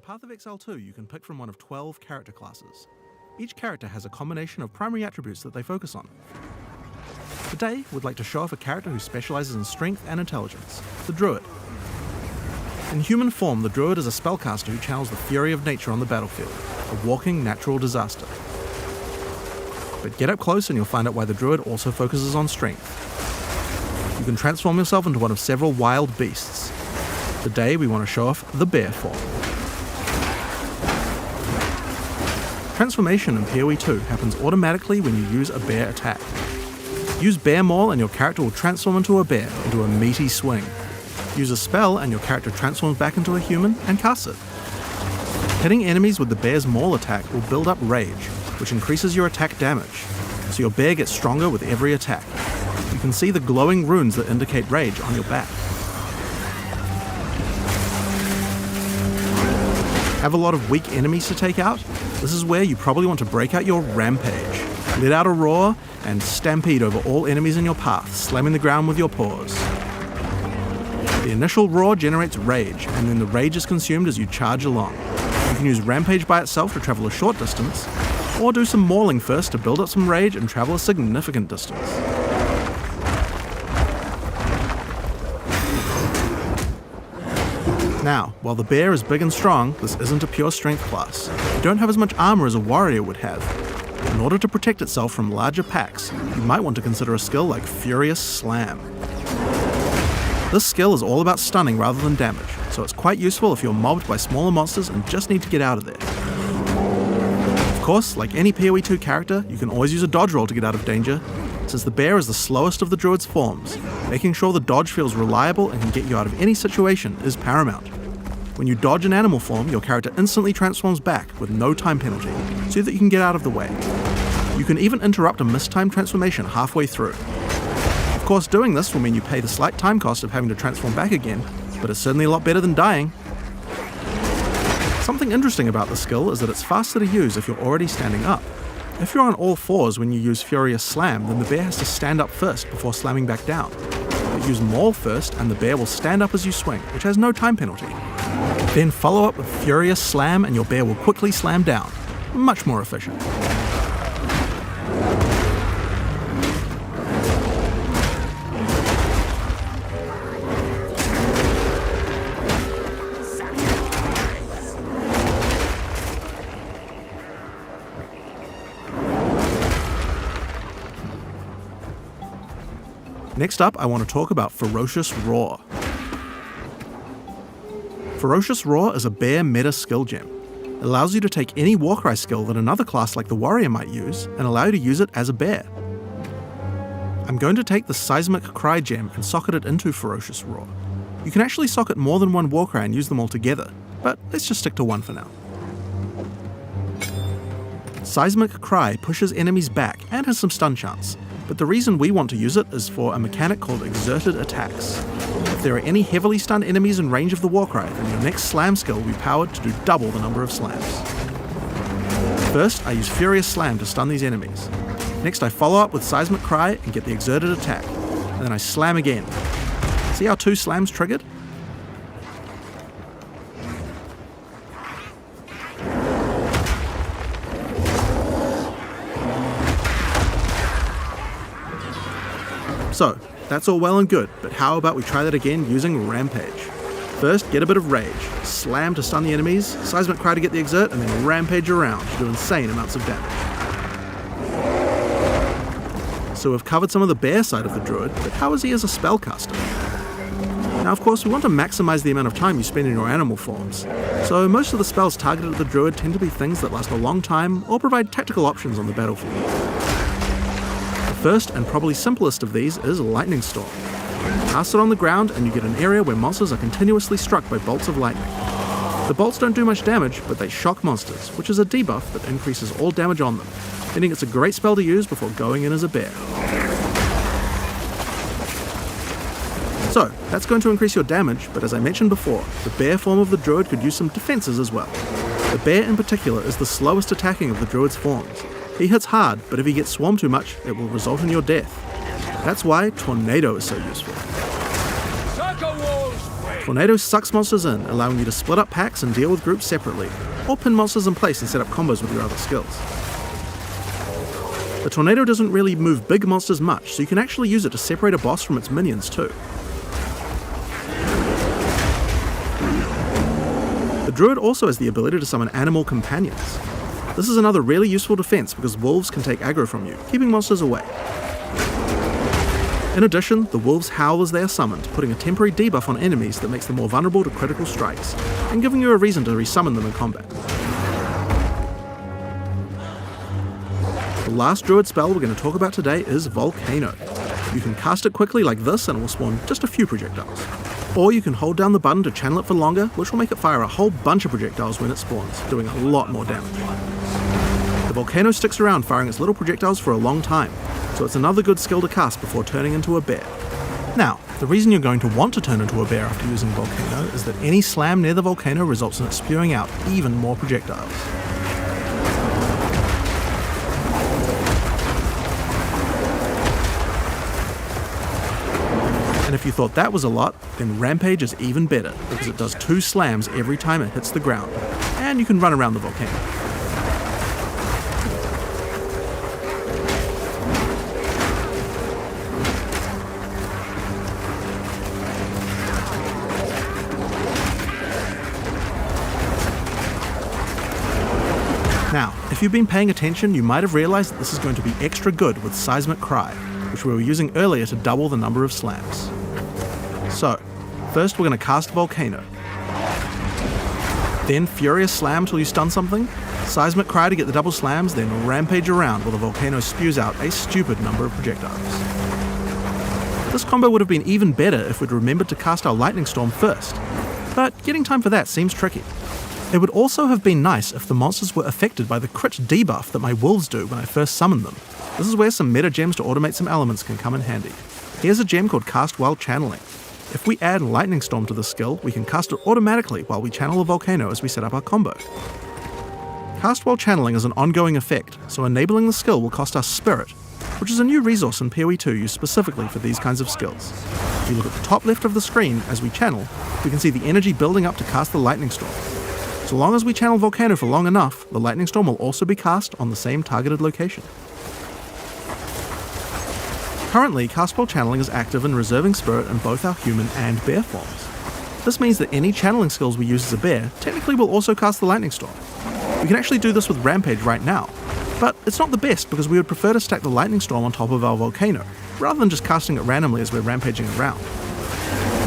Path of Exile 2, you can pick from one of 12 character classes. Each character has a combination of primary attributes that they focus on. Today, we'd like to show off a character who specializes in strength and intelligence, the Druid. In human form, the Druid is a spellcaster who channels the fury of nature on the battlefield, a walking natural disaster. But get up close and you'll find out why the Druid also focuses on strength. You can transform yourself into one of several wild beasts. Today, we want to show off the bear form. Transformation in PoE 2 happens automatically when you use a bear attack. Use Bear Maul and your character will transform into a bear, into a meaty swing. Use a spell and your character transforms back into a human and casts it. Hitting enemies with the Bear's Maul attack will build up rage, which increases your attack damage, so your bear gets stronger with every attack. You can see the glowing runes that indicate rage on your back. Have a lot of weak enemies to take out? This is where you probably want to break out your Rampage. Let out a roar and stampede over all enemies in your path, slamming the ground with your paws. The initial roar generates rage, and then the rage is consumed as you charge along. You can use Rampage by itself to travel a short distance, or do some mauling first to build up some rage and travel a significant distance. Now, while the bear is big and strong, this isn't a pure strength class. You don't have as much armor as a warrior would have. In order to protect itself from larger packs, you might want to consider a skill like Furious Slam. This skill is all about stunning rather than damage, so it's quite useful if you're mobbed by smaller monsters and just need to get out of there. Of course, like any PoE 2 character, you can always use a dodge roll to get out of danger, since the bear is the slowest of the druid's forms. Making sure the dodge feels reliable and can get you out of any situation is paramount. When you dodge in animal form, your character instantly transforms back with no time penalty, so that you can get out of the way. You can even interrupt a mistimed transformation halfway through. Of course, doing this will mean you pay the slight time cost of having to transform back again, but it's certainly a lot better than dying. Something interesting about this skill is that it's faster to use if you're already standing up. If you're on all fours when you use Furious Slam, then the bear has to stand up first before slamming back down. But use Maul first and the bear will stand up as you swing, which has no time penalty. Then follow up with Furious Slam and your bear will quickly slam down. Much more efficient. Next up, I want to talk about Ferocious Roar. Ferocious Roar is a bear meta skill gem. It allows you to take any Warcry skill that another class like the Warrior might use and allow you to use it as a bear. I'm going to take the Seismic Cry gem and socket it into Ferocious Roar. You can actually socket more than one Warcry and use them all together, but let's just stick to one for now. Seismic Cry pushes enemies back and has some stun chance, but the reason we want to use it is for a mechanic called Exerted Attacks. If there are any heavily stunned enemies in range of the Warcry, then your next slam skill will be powered to do double the number of slams. First, I use Furious Slam to stun these enemies. Next, I follow up with Seismic Cry and get the Exerted Attack, and then I slam again. See how 2 slams triggered? So, that's all well and good, but how about we try that again using Rampage? First, get a bit of rage, slam to stun the enemies, Seismic Cry to get the exert, and then Rampage around to do insane amounts of damage. So we've covered some of the bear side of the Druid, but how is he as a spellcaster? Now of course we want to maximize the amount of time you spend in your animal forms, so most of the spells targeted at the Druid tend to be things that last a long time or provide tactical options on the battlefield. The first and probably simplest of these is Lightning Storm. Cast it on the ground and you get an area where monsters are continuously struck by bolts of lightning. The bolts don't do much damage, but they shock monsters, which is a debuff that increases all damage on them, meaning it's a great spell to use before going in as a bear. So, that's going to increase your damage, but as I mentioned before, the bear form of the Druid could use some defenses as well. The bear in particular is the slowest attacking of the Druid's forms. He hits hard, but if he gets swarmed too much, it will result in your death. That's why Tornado is so useful. Tornado sucks monsters in, allowing you to split up packs and deal with groups separately, or pin monsters in place and set up combos with your other skills. The Tornado doesn't really move big monsters much, so you can actually use it to separate a boss from its minions too. The Druid also has the ability to summon animal companions. This is another really useful defense because wolves can take aggro from you, keeping monsters away. In addition, the wolves howl as they are summoned, putting a temporary debuff on enemies that makes them more vulnerable to critical strikes, and giving you a reason to resummon them in combat. The last Druid spell we're going to talk about today is Volcano. You can cast it quickly like this and it will spawn just a few projectiles. Or you can hold down the button to channel it for longer, which will make it fire a whole bunch of projectiles when it spawns, doing a lot more damage. The Volcano sticks around firing its little projectiles for a long time, so it's another good skill to cast before turning into a bear. Now, the reason you're going to want to turn into a bear after using Volcano is that any slam near the Volcano results in it spewing out even more projectiles. And if you thought that was a lot, then Rampage is even better, because it does 2 slams every time it hits the ground, and you can run around the volcano. Now, if you've been paying attention, you might have realized that this is going to be extra good with Seismic Cry, which we were using earlier to double the number of slams. So, first we're going to cast Volcano. Then Furious Slam till you stun something, Seismic Cry to get the double slams, then Rampage around while the Volcano spews out a stupid number of projectiles. This combo would have been even better if we'd remembered to cast our Lightning Storm first, but getting time for that seems tricky. It would also have been nice if the monsters were affected by the crit debuff that my wolves do when I first summon them. This is where some meta gems to automate some elements can come in handy. Here's a gem called Cast While Channeling. If we add Lightning Storm to the skill, we can cast it automatically while we channel a Volcano as we set up our combo. Cast While Channeling is an ongoing effect, so enabling the skill will cost us Spirit, which is a new resource in PoE 2 used specifically for these kinds of skills. If you look at the top left of the screen as we channel, we can see the energy building up to cast the Lightning Storm. So long as we channel Volcano for long enough, the Lightning Storm will also be cast on the same targeted location. Currently, Cast While Channeling is active in reserving Spirit in both our human and bear forms. This means that any channeling skills we use as a bear technically will also cast the Lightning Storm. We can actually do this with Rampage right now, but it's not the best because we would prefer to stack the Lightning Storm on top of our Volcano, rather than just casting it randomly as we're rampaging around.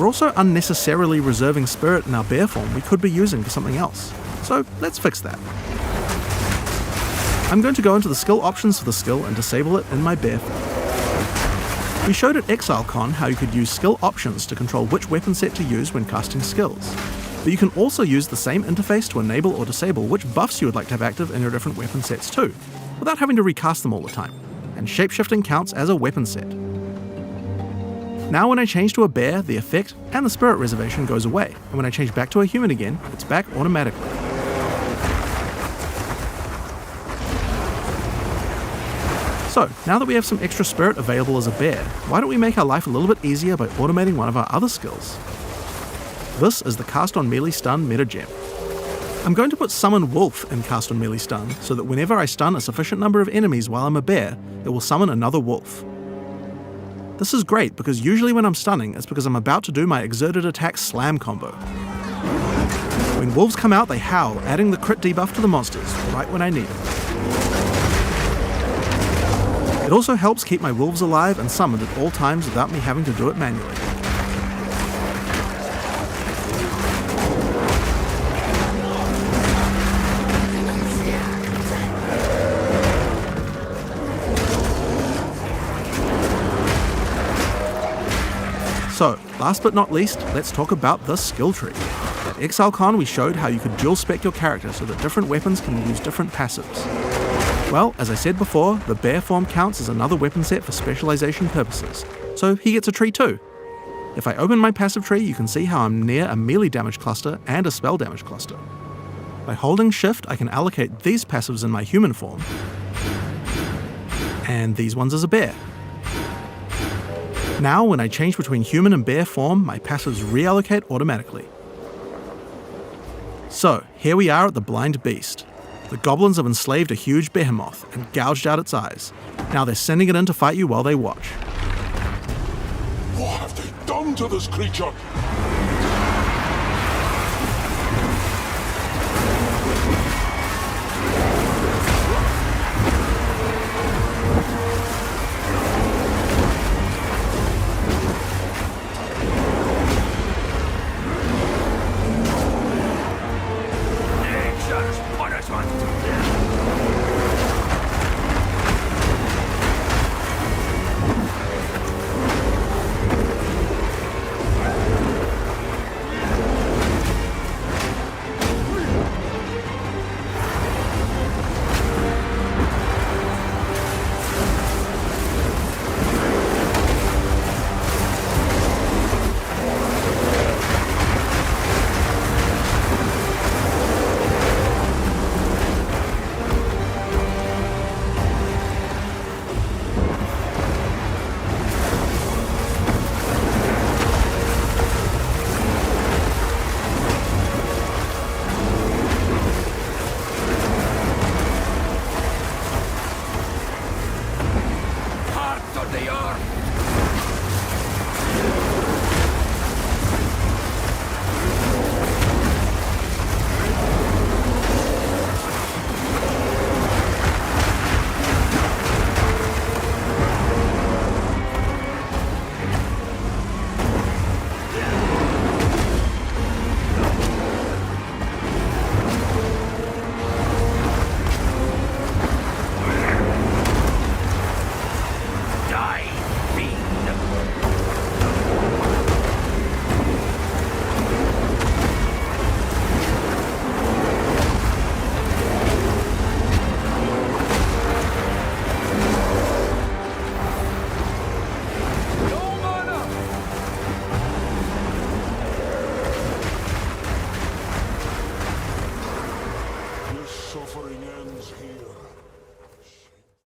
We're also unnecessarily reserving Spirit in our bear form we could be using for something else, so let's fix that. I'm going to go into the skill options for the skill and disable it in my bear form. We showed at ExileCon how you could use skill options to control which weapon set to use when casting skills, but you can also use the same interface to enable or disable which buffs you would like to have active in your different weapon sets too, without having to recast them all the time, and shapeshifting counts as a weapon set. Now when I change to a bear, the effect and the spirit reservation goes away, and when I change back to a human again, it's back automatically. So, now that we have some extra spirit available as a bear, why don't we make our life a little bit easier by automating one of our other skills? This is the Cast on Melee Stun meta gem. I'm going to put Summon Wolf in Cast on Melee Stun, so that whenever I stun a sufficient number of enemies while I'm a bear, it will summon another wolf. This is great because usually when I'm stunning, it's because I'm about to do my exerted attack slam combo. When wolves come out, they howl, adding the crit debuff to the monsters, right when I need it. It also helps keep my wolves alive and summoned at all times without me having to do it manually. So, last but not least, let's talk about the skill tree. At ExileCon we showed how you could dual spec your character so that different weapons can use different passives. Well, as I said before, the bear form counts as another weapon set for specialization purposes, so he gets a tree too. If I open my passive tree, you can see how I'm near a melee damage cluster and a spell damage cluster. By holding shift, I can allocate these passives in my human form, and these ones as a bear. Now, when I change between human and bear form, my passives reallocate automatically. So, here we are at the Blind Beast. The goblins have enslaved a huge behemoth and gouged out its eyes. Now they're sending it in to fight you while they watch. What have they done to this creature?